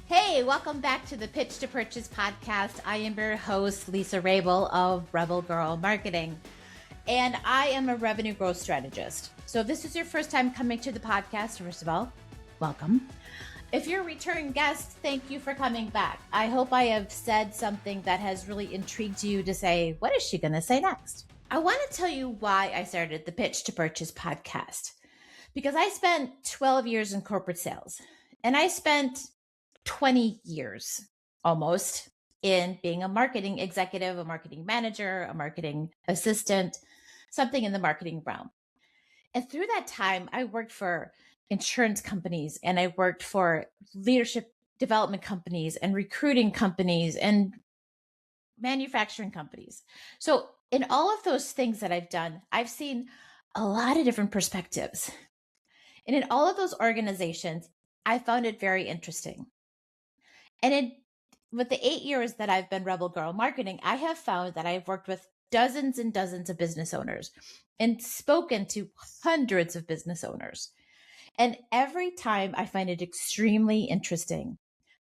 Hey, welcome back to the Pitch to Purchase podcast. I am your host, Lisa Rabel of Rebel Girl Marketing, and I am a revenue growth strategist. So if this is your first time coming to the podcast, first of all, welcome. If you're a return guest, thank you for coming back. I hope I have said something that has really intrigued you to say, what is she going to say next? I want to tell you why I started the Pitch to Purchase podcast, because I spent 12 years in corporate sales, and I spent 20 years almost in being a marketing executive, a marketing manager, a marketing assistant, something in the marketing realm. And through that time, I worked for insurance companies, and I worked for leadership development companies and recruiting companies and manufacturing companies. So in all of those things that I've done, I've seen a lot of different perspectives. And in all of those organizations, I found it very interesting. And with the 8 years that I've been Rebel Girl Marketing, I have found that I've worked with dozens and dozens of business owners and spoken to hundreds of business owners. And every time I find it extremely interesting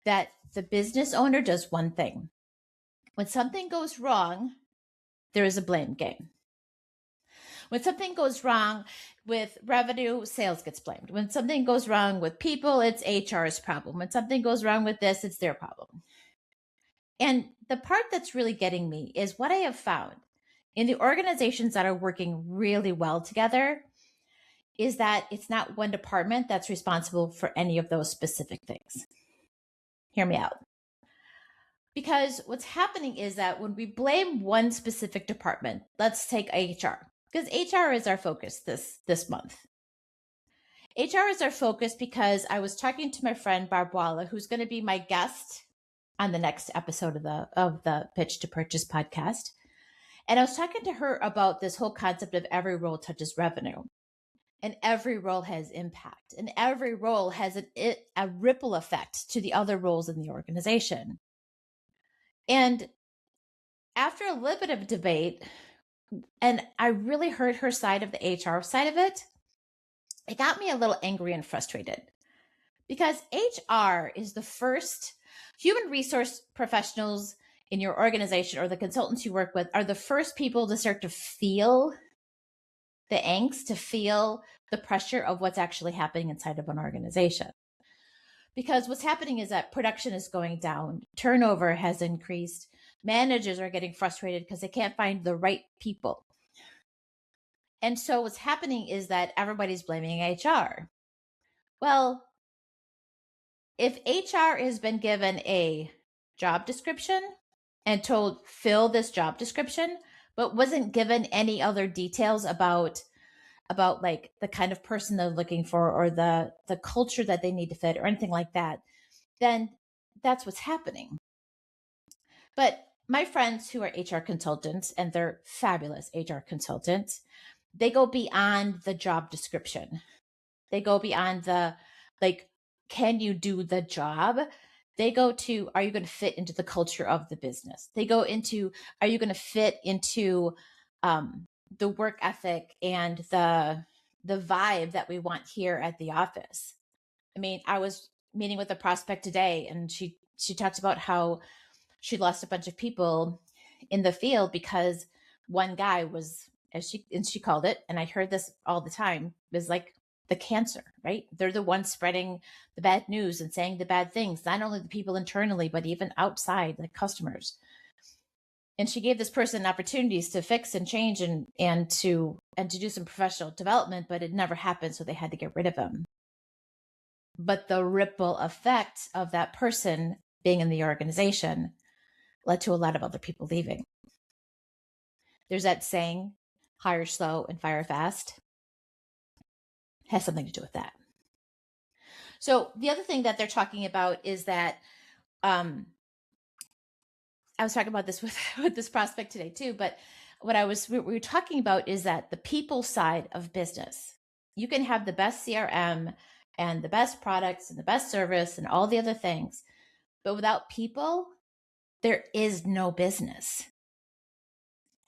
that the business owner does one thing. When something goes wrong, there is a blame game. When something goes wrong with revenue, sales gets blamed. When something goes wrong with people, it's HR's problem. When something goes wrong with this, it's their problem. And the part that's really getting me is what I have found in the organizations that are working really well together is that it's not one department that's responsible for any of those specific things. Hear me out. Because what's happening is that when we blame one specific department, let's take HR, because HR is our focus this month. HR is our focus because I was talking to my friend Barb Walla, who's going to be my guest on the next episode of the Pitch to Purchase podcast. And I was talking to her about this whole concept of every role touches revenue. And every role has impact. And every role has a ripple effect to the other roles in the organization. And after a little bit of debate, and I really heard her side of the HR side of it, it got me a little angry and frustrated. Because HR is the first human resource professionals in your organization, or the consultants you work with, are the first people to start to feel the angst, to feel the pressure of what's actually happening inside of an organization. Because what's happening is that production is going down, turnover has increased, managers are getting frustrated because they can't find the right people. And so what's happening is that everybody's blaming HR. Well, if HR has been given a job description and told fill this job description, but wasn't given any other details about like the kind of person they're looking for or the culture that they need to fit or anything like that, then that's what's happening. But my friends who are HR consultants, and they're fabulous HR consultants, they go beyond the job description. They go beyond the, like, can you do the job? They go to, are you going to fit into the culture of the business? They go into, are you going to fit into the work ethic and the vibe that we want here at the office? I mean, I was meeting with a prospect today, and she talked about how she lost a bunch of people in the field because one guy was, as she called it, and I heard this all the time, was like the cancer, right? They're the ones spreading the bad news and saying the bad things, not only the people internally, but even outside, the customers. And she gave this person opportunities to fix and change and to do some professional development, but it never happened, so they had to get rid of him. But the ripple effect of that person being in the organization led to a lot of other people leaving. There's that saying, hire slow and fire fast. Has something to do with that. So the other thing that they're talking about is that I was talking about this with this prospect today too, but what we were talking about is that the people side of business, you can have the best CRM and the best products and the best service and all the other things, but without people, there is no business.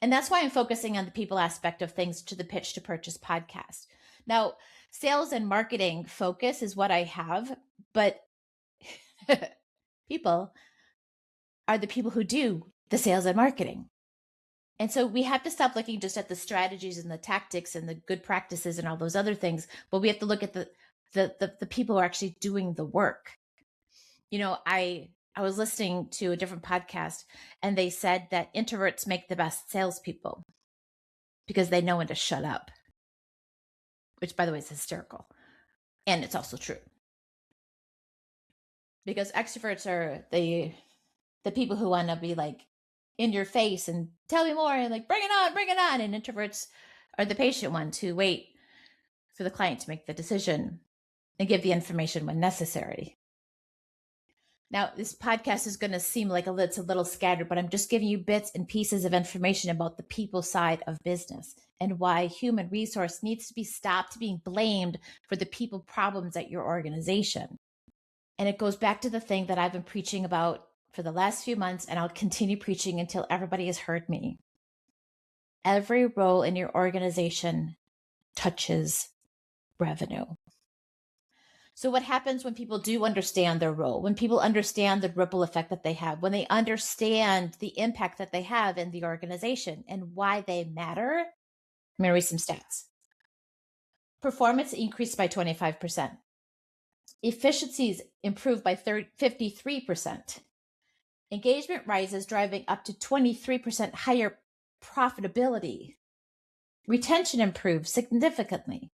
And that's why I'm focusing on the people aspect of things to the Pitch to Purchase podcast. Now, sales and marketing focus is what I have, but People are the people who do the sales and marketing. And so we have to stop looking just at the strategies and the tactics and the good practices and all those other things, but we have to look at the people who are actually doing the work. I was listening to a different podcast, and they said that introverts make the best salespeople because they know when to shut up, which, by the way, is hysterical. And it's also true. Because extroverts are the people who want to be like in your face and tell me more and like, bring it on. And introverts are the patient ones who wait for the client to make the decision and give the information when necessary. Now, this podcast is going to seem like it's a little scattered, but I'm just giving you bits and pieces of information about the people side of business and why human resource needs to be stopped being blamed for the people problems at your organization. And it goes back to the thing that I've been preaching about for the last few months, and I'll continue preaching until everybody has heard me. Every role in your organization touches revenue. So what happens when people do understand their role, when people understand the ripple effect that they have, when they understand the impact that they have in the organization and why they matter? I'm going to read some stats. Performance increased by 25%. Efficiencies improved by 53%. Engagement rises, driving up to 23% higher profitability. Retention improves significantly.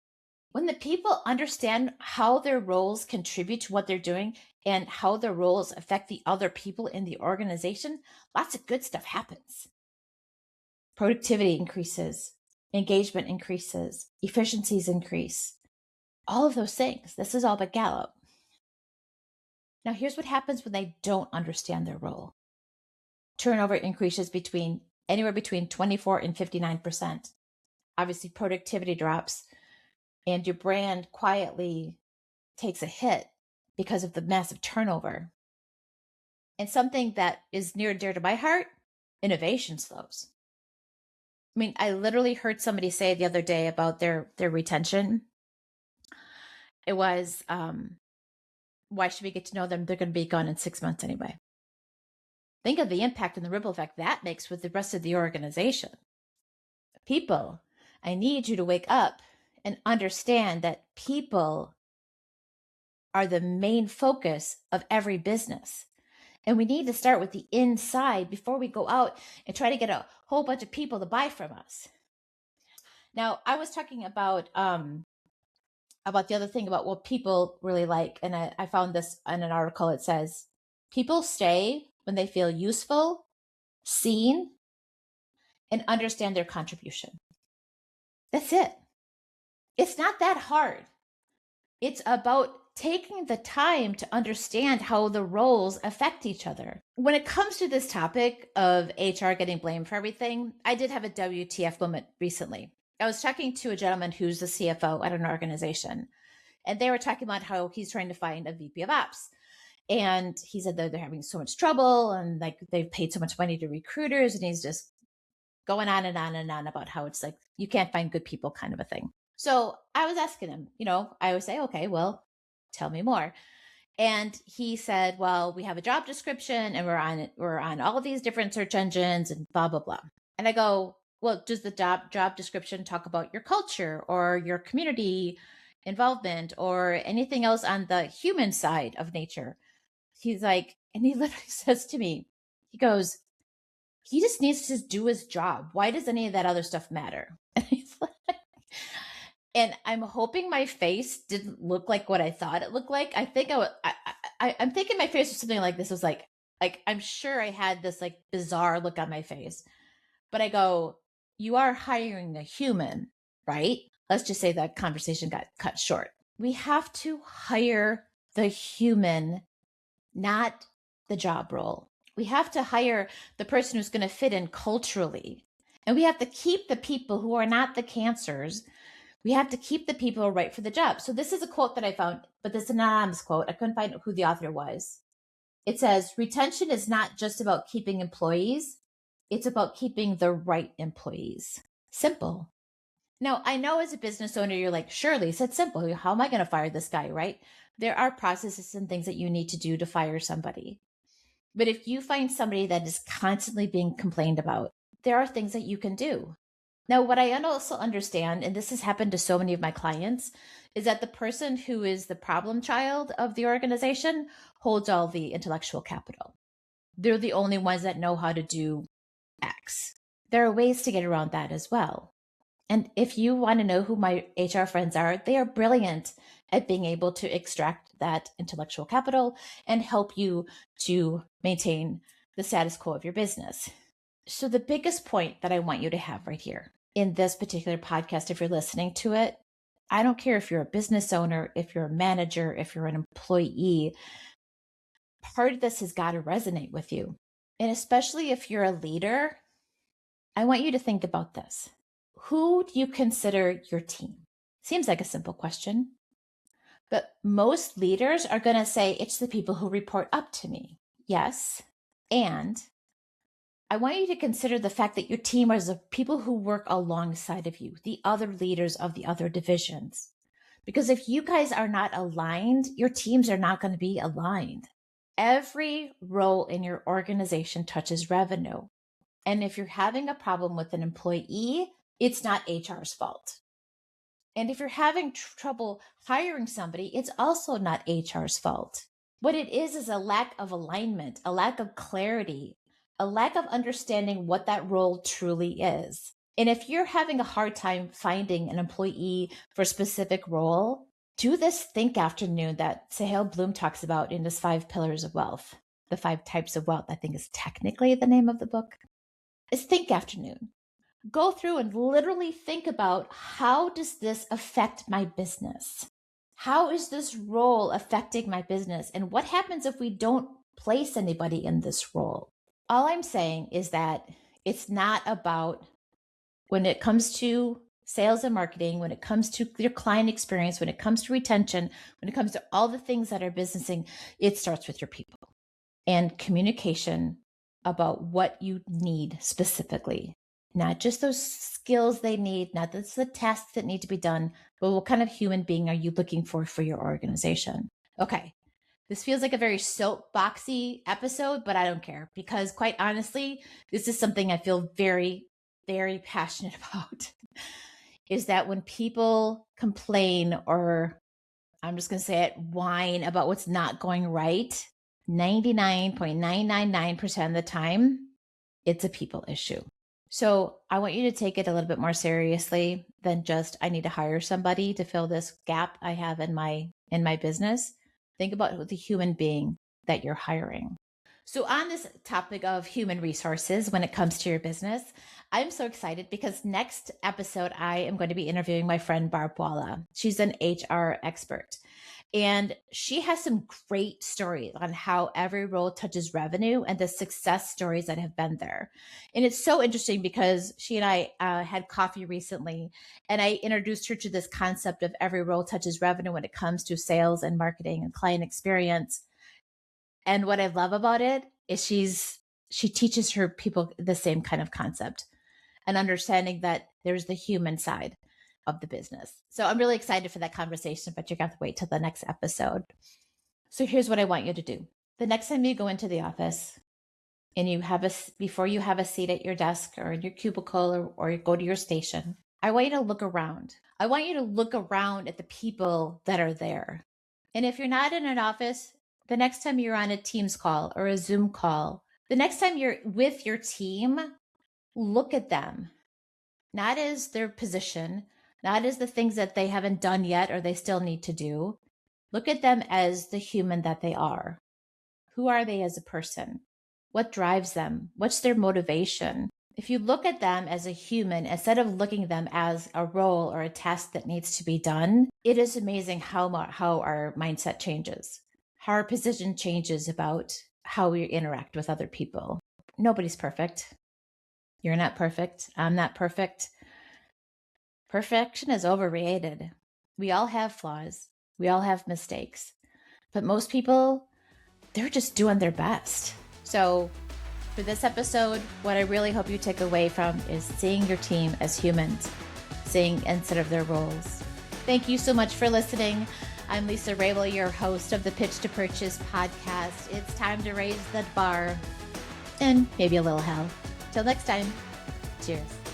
When the people understand how their roles contribute to what they're doing and how their roles affect the other people in the organization, lots of good stuff happens. Productivity increases, engagement increases, efficiencies increase, all of those things. This is all but Gallup. Now, here's what happens when they don't understand their role. Turnover increases anywhere between 24 and 59%. Obviously, productivity drops, and your brand quietly takes a hit because of the massive turnover. And something that is near and dear to my heart, innovation slows. I mean, I literally heard somebody say the other day about their retention. It was, why should we get to know them? They're going to be gone in 6 months anyway. Think of the impact and the ripple effect that makes with the rest of the organization. People, I need you to wake up and understand that people are the main focus of every business. And we need to start with the inside before we go out and try to get a whole bunch of people to buy from us. Now, I was talking about the other thing about what people really like. And I found this in an article. It says, people stay when they feel useful, seen, and understand their contribution. That's it. It's not that hard. It's about taking the time to understand how the roles affect each other. When it comes to this topic of HR getting blamed for everything, I did have a WTF moment recently. I was talking to a gentleman who's the CFO at an organization, and they were talking about how he's trying to find a VP of Ops. And he said that they're having so much trouble and like they've paid so much money to recruiters, and he's just going on and on and on about how it's like you can't find good people kind of a thing. So I was asking him, I would say, okay, well, tell me more. And he said, well, we have a job description and we're on all of these different search engines and blah, blah, blah. And I go, well, does the job description talk about your culture or your community involvement or anything else on the human side of nature? He's like, and he literally says to me, he goes, he just needs to do his job. Why does any of that other stuff matter? And he's like, and I'm hoping my face didn't look like what I thought it looked like. I think I'm thinking my face was something like this. It was like I'm sure I had this like bizarre look on my face, but I go, you are hiring a human, right? Let's just say that conversation got cut short. We have to hire the human, not the job role. We have to hire the person who's going to fit in culturally. And we have to keep the people who are not the cancers. We have to keep the people who are right for the job. So this is a quote that I found, but this is an anonymous quote. I couldn't find who the author was. It says, retention is not just about keeping employees. It's about keeping the right employees. Simple. Now, I know as a business owner, you're like, surely it's simple. How am I going to fire this guy, right? There are processes and things that you need to do to fire somebody. But if you find somebody that is constantly being complained about, there are things that you can do. Now, what I also understand, and this has happened to so many of my clients, is that the person who is the problem child of the organization holds all the intellectual capital. They're the only ones that know how to do X. There are ways to get around that as well. And if you want to know who my HR friends are, they are brilliant at being able to extract that intellectual capital and help you to maintain the status quo of your business. So the biggest point that I want you to have right here in this particular podcast, if you're listening to it, I don't care if you're a business owner, if you're a manager, if you're an employee, part of this has got to resonate with you. And especially if you're a leader, I want you to think about this. Who do you consider your team? Seems like a simple question, but most leaders are going to say it's the people who report up to me. Yes. And I want you to consider the fact that your team is the people who work alongside of you, the other leaders of the other divisions. Because if you guys are not aligned, your teams are not going to be aligned. Every role in your organization touches revenue. And if you're having a problem with an employee, it's not HR's fault. And if you're having trouble hiring somebody, it's also not HR's fault. What it is a lack of alignment, a lack of clarity, a lack of understanding what that role truly is. And if you're having a hard time finding an employee for a specific role, do this think afternoon that Sahel Bloom talks about in his 5 pillars of wealth. The 5 types of wealth, I think, is technically the name of the book. It's think afternoon. Go through and literally think about, how does this affect my business? How is this role affecting my business? And what happens if we don't place anybody in this role? All I'm saying is that it's not about, when it comes to sales and marketing, when it comes to your client experience, when it comes to retention, when it comes to all the things that are businessing, it starts with your people and communication about what you need specifically. Not just those skills they need, not just the tasks that need to be done, but what kind of human being are you looking for your organization? Okay, this feels like a very soapboxy episode, but I don't care, because quite honestly, this is something I feel very, very passionate about, is that when people complain, or I'm just going to say it, whine about what's not going right, 99.999% of the time, it's a people issue. So I want you to take it a little bit more seriously than just, I need to hire somebody to fill this gap I have in my business. Think about the human being that you're hiring. So on this topic of human resources, when it comes to your business, I'm so excited because next episode, I am going to be interviewing my friend Barb Walla. She's an HR expert. And she has some great stories on how every role touches revenue and the success stories that have been there. And it's so interesting because she and I had coffee recently, and I introduced her to this concept of every role touches revenue when it comes to sales and marketing and client experience. And what I love about it is she teaches her people the same kind of concept and understanding that there's the human side of the business. So I'm really excited for that conversation, but you're going to have to wait till the next episode. So here's what I want you to do. The next time you go into the office and before you have a seat at your desk or in your cubicle or you go to your station, I want you to look around. I want you to look around at the people that are there. And if you're not in an office, the next time you're on a Teams call or a Zoom call, the next time you're with your team, look at them, not as their position, not as the things that they haven't done yet or they still need to do. Look at them as the human that they are. Who are they as a person? What drives them? What's their motivation? If you look at them as a human, instead of looking at them as a role or a task that needs to be done, it is amazing how our mindset changes, how our position changes about how we interact with other people. Nobody's perfect. You're not perfect. I'm not perfect. Perfection is overrated. We all have flaws. We all have mistakes. But most people, they're just doing their best. So for this episode, what I really hope you take away from is seeing your team as humans, seeing instead of their roles. Thank you so much for listening. I'm Lisa Rabel, your host of the Pitch to Purchase podcast. It's time to raise the bar and maybe a little hell. Till next time, cheers.